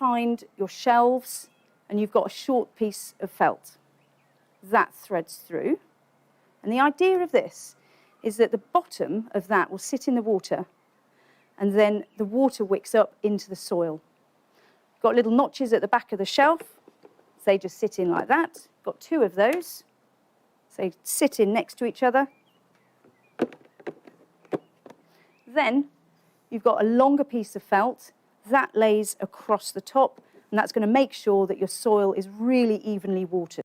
find your shelves and you've got a short piece of felt. That threads through. And the idea of this is that the bottom of that will sit in the water and then the water wicks up into the soil. Got little notches at the back of the shelf. They just sit in like that. Got 2 of those. So they sit in next to each other. Then you've got a longer piece of felt. That lays across the top, and that's going to make sure that your soil is really evenly watered.